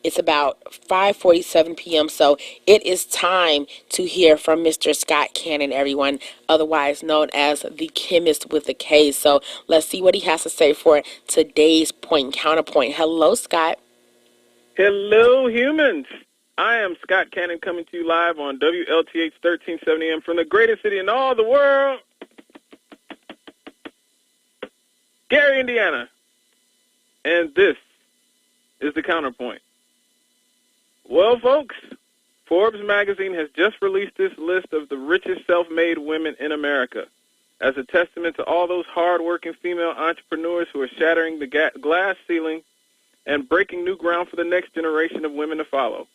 It's about 5:47 p.m., so it is time to hear from Mr. Scott Cannon, everyone, otherwise known as the chemist with a K. So let's see what he has to say for today's point counterpoint. Hello, Scott. Hello, humans. I am Scott Cannon coming to you live on WLTH 1370M from the greatest city in all the world, Gary, Indiana. And this is the Counterpoint. Well, folks, Forbes magazine has just released this list of the richest self-made women in America as a testament to all those hard-working female entrepreneurs who are shattering the glass ceiling and breaking new ground for the next generation of women to follow.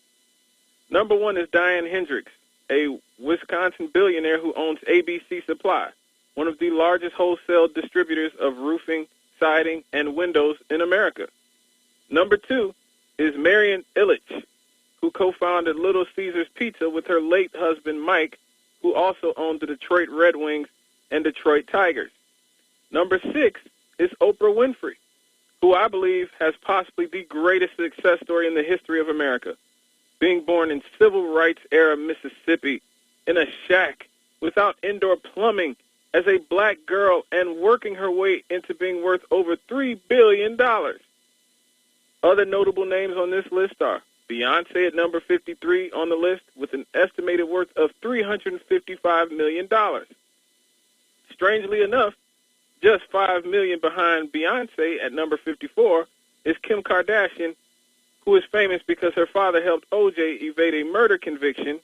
Number 1 is Diane Hendricks, a Wisconsin billionaire who owns ABC Supply, one of the largest wholesale distributors of roofing, siding, and windows in America. Number 2 is Marian Ilitch, who co-founded Little Caesars Pizza with her late husband, Mike, who also owned the Detroit Red Wings and Detroit Tigers. Number 6 is Oprah Winfrey, who I believe has possibly the greatest success story in the history of America, being born in civil rights era Mississippi in a shack without indoor plumbing as a black girl and working her way into being worth over $3 billion. Other notable names on this list are Beyonce at number 53 on the list with an estimated worth of $355 million. Strangely enough, just $5 million behind Beyonce at number 54 is Kim Kardashian, who is famous because her father helped O.J. evade a murder conviction.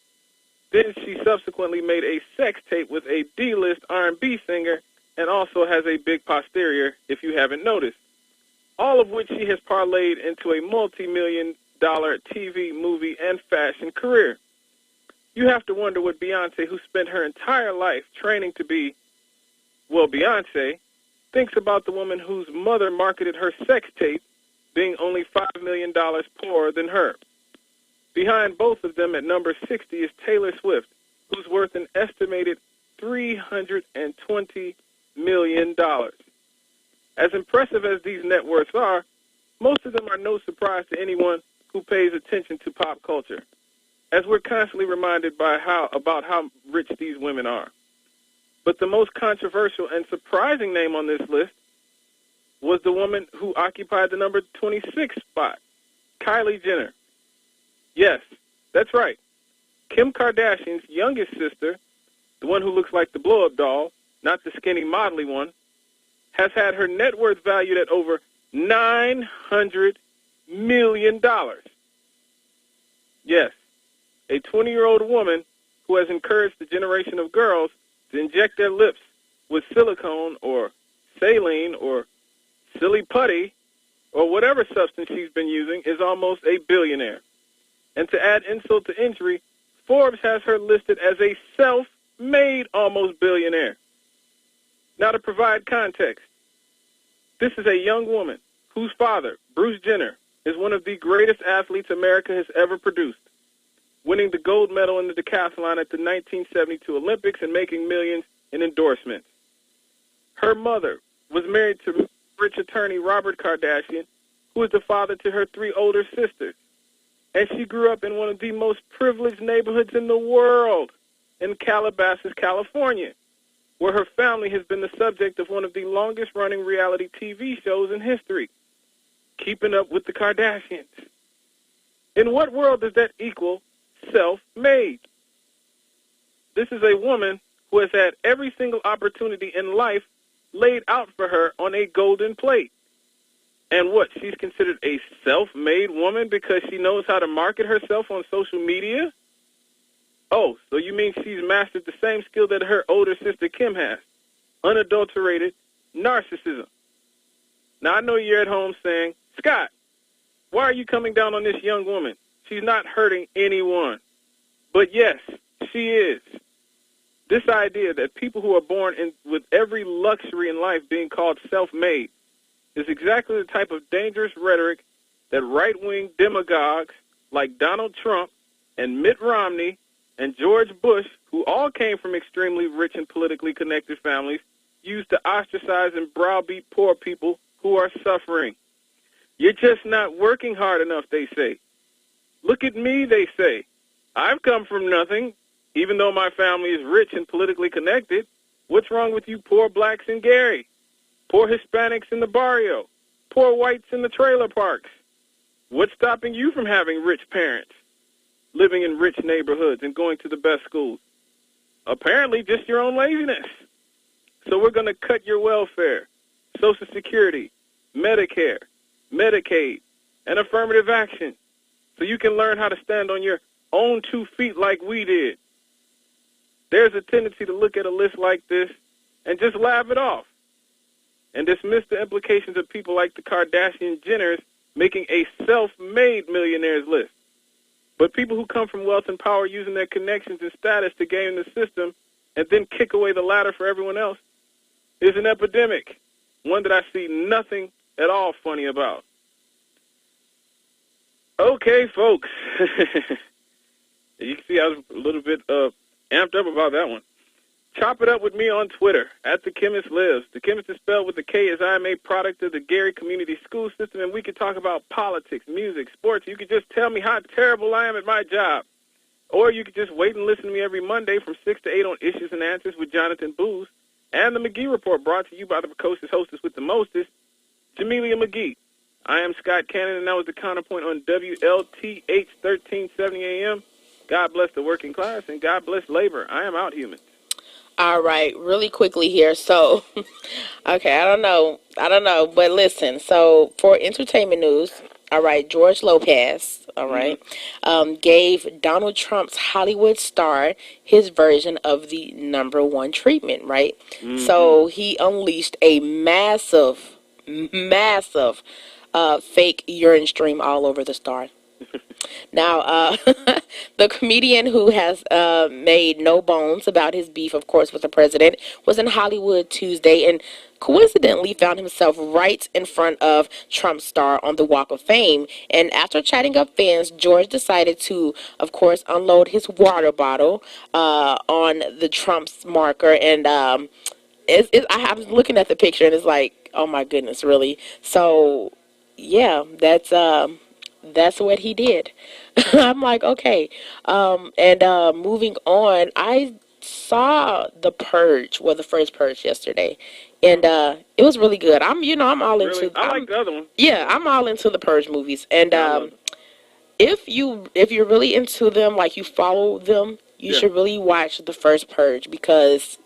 Then she subsequently made a sex tape with a D-list R&B singer and also has a big posterior, if you haven't noticed. All of which she has parlayed into a multi-million-dollar TV, movie, and fashion career. You have to wonder what Beyonce, who spent her entire life training to be, well, Beyonce, thinks about the woman whose mother marketed her sex tape being only $5 million poorer than her. Behind both of them at number 60 is Taylor Swift, who's worth an estimated $320 million. As impressive as these net worths are, most of them are no surprise to anyone who pays attention to pop culture, as we're constantly reminded about how rich these women are. But the most controversial and surprising name on this list was the woman who occupied the number 26 spot, Kylie Jenner. Yes, that's right. Kim Kardashian's youngest sister, the one who looks like the blow-up doll, not the skinny modelly one, has had her net worth valued at over $900 million. Yes, a 20-year-old woman who has encouraged the generation of girls to inject their lips with silicone or saline or silly putty or whatever substance she's been using is almost a billionaire. And to add insult to injury, Forbes has her listed as a self-made almost billionaire. Now to provide context, this is a young woman whose father, Bruce Jenner, is one of the greatest athletes America has ever produced, winning the gold medal in the decathlon at the 1972 Olympics and making millions in endorsements. Her mother was married to rich attorney Robert Kardashian, who is the father to her 3 older sisters. And she grew up in one of the most privileged neighborhoods in the world, in Calabasas, California, where her family has been the subject of one of the longest-running reality TV shows in history, Keeping Up with the Kardashians. In what world does that equal self-made? This is a woman who has had every single opportunity in life laid out for her on a golden plate. And what, she's considered a self-made woman because she knows how to market herself on social media? Oh, so you mean she's mastered the same skill that her older sister Kim has, unadulterated narcissism. Now, I know you're at home saying, Scott, why are you coming down on this young woman? She's not hurting anyone. But yes, she is. This idea that people who are born with every luxury in life being called self-made is exactly the type of dangerous rhetoric that right-wing demagogues like Donald Trump and Mitt Romney and George Bush, who all came from extremely rich and politically connected families, use to ostracize and browbeat poor people who are suffering. You're just not working hard enough, they say. Look at me, they say. I've come from nothing, even though my family is rich and politically connected. What's wrong with you poor blacks in Gary? Poor Hispanics in the barrio? Poor whites in the trailer parks? What's stopping you from having rich parents, living in rich neighborhoods, and going to the best schools? Apparently just your own laziness. So we're going to cut your welfare, Social Security, Medicare, Medicaid, and affirmative action so you can learn how to stand on your own 2 feet like we did. There's a tendency to look at a list like this and just laugh it off and dismiss the implications of people like the Kardashian-Jenners making a self-made millionaires list. But people who come from wealth and power using their connections and status to game the system and then kick away the ladder for everyone else is an epidemic, one that I see nothing at all funny about. Okay, folks. You can see I was a little bit amped up about that one. Chop it up with me on Twitter, at The Chemist Lives. The Chemist is spelled with a K, as I am a product of the Gary Community School System, and we can talk about politics, music, sports. You could just tell me how terrible I am at my job. Or you could just wait and listen to me every Monday from 6 to 8 on Issues and Answers with Jonathan Booz, and the McGee Report, brought to you by the precocious hostess with the mostest, Jamelia McGee. I am Scott Cannon, and that was the Counterpoint on WLTH 1370 AM. God bless the working class, and God bless labor. I am out, humans. All right, really quickly here. So, okay, I don't know, but listen. So, for entertainment news, all right, George Lopez, all right, gave Donald Trump's Hollywood star his version of the #1 treatment, right? So, he unleashed a massive fake urine stream all over the star. Now, the comedian who has made no bones about his beef, of course, with the president, was in Hollywood Tuesday and coincidentally found himself right in front of Trump's star on the Walk of Fame. And after chatting up fans, George decided to, of course, unload his water bottle on the Trump's marker. And I was looking at the picture, and it's like, oh my goodness, really? So, yeah, that's what he did. I'm like, okay. Moving on, I saw The Purge, well, the first Purge yesterday, and it was really good. I'm all Really? into. I like the other one. Yeah, I'm all into the Purge movies, and if you're really into them, like you follow them, you should really watch the first Purge, because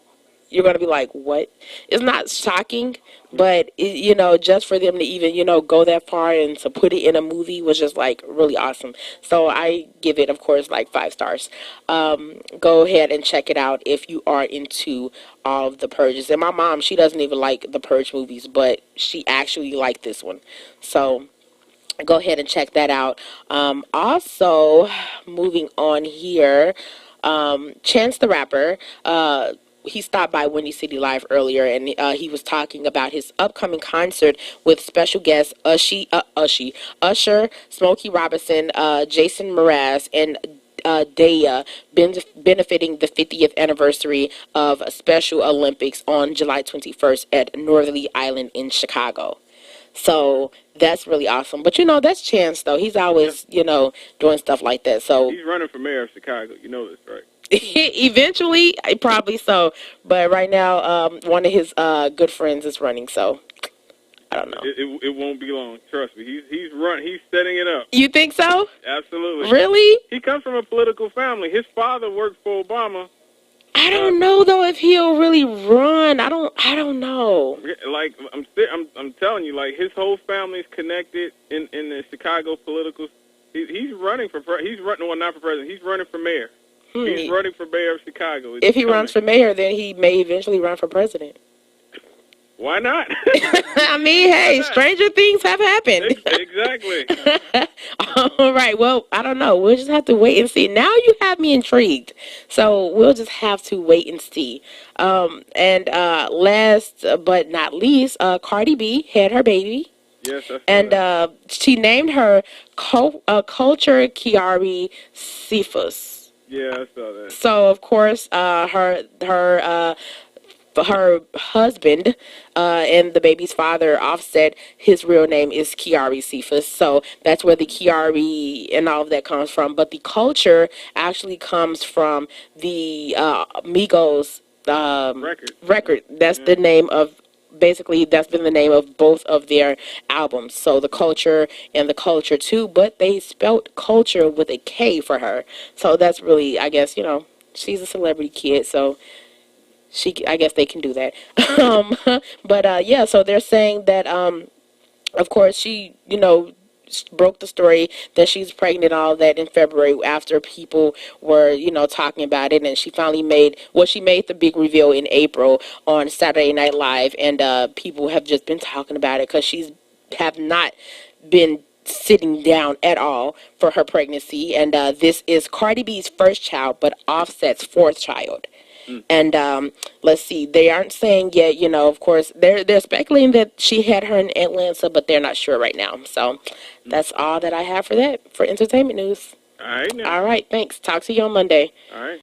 you're going to be like, what? It's not shocking, but, just for them to even, go that far and to put it in a movie was just, like, really awesome. So I give it, of course, like 5 stars. Go ahead and check it out if you are into all of the Purges. And my mom, she doesn't even like the Purge movies, but she actually liked this one. So go ahead and check that out. Also, moving on here, Chance the Rapper, he stopped by Windy City Live earlier, and he was talking about his upcoming concert with special guests Usher, Smokey Robinson, Jason Mraz, and Daya, benefiting the 50th anniversary of Special Olympics on July 21st at Northerly Island in Chicago. So that's really awesome. But, that's Chance, though. He's always, doing stuff like that. So he's running for mayor of Chicago. You know this, right? Eventually, probably so. But right now, one of his good friends is running, so I don't know. It won't be long. Trust me. He's setting it up. You think so? Absolutely. Really? He comes from a political family. His father worked for Obama. I don't know though if he'll really run. I don't know. Like I'm telling you, like his whole family's connected in the Chicago political. He's running for well, not for president. He's running for mayor. He's running for mayor of Chicago. If he runs for mayor, then he may eventually run for president. Why not? I mean, hey, stranger things have happened. Exactly. All right. Well, I don't know. We'll just have to wait and see. Now you have me intrigued. So we'll just have to wait and see. Last but not least, Cardi B had her baby. Yes, I saw and that. She named her Culture Kiari Cephas. Yeah, I saw that. So, of course, her her husband and the baby's father, Offset, his real name is Kiari Cephas. So that's where the Kiari and all of that comes from. But the culture actually comes from the Migos record. That's the name of, basically that's been the name of both of their albums. So the culture and the culture too, but they spelt culture with a K for her. So that's really, I guess, she's a celebrity kid, so I guess they can do that. But yeah, so they're saying that of course she, broke the story that she's pregnant and all that in February after people were, talking about it, and she finally she made the big reveal in April on Saturday Night Live, and people have just been talking about it because she's have not been sitting down at all for her pregnancy, and this is Cardi B's first child, but Offset's fourth child. And let's see, they aren't saying yet, of course, they're speculating that she had her in Atlanta, but they're not sure right now. So that's all that I have for entertainment news. All right, now. All right, thanks. Talk to you on Monday. All right.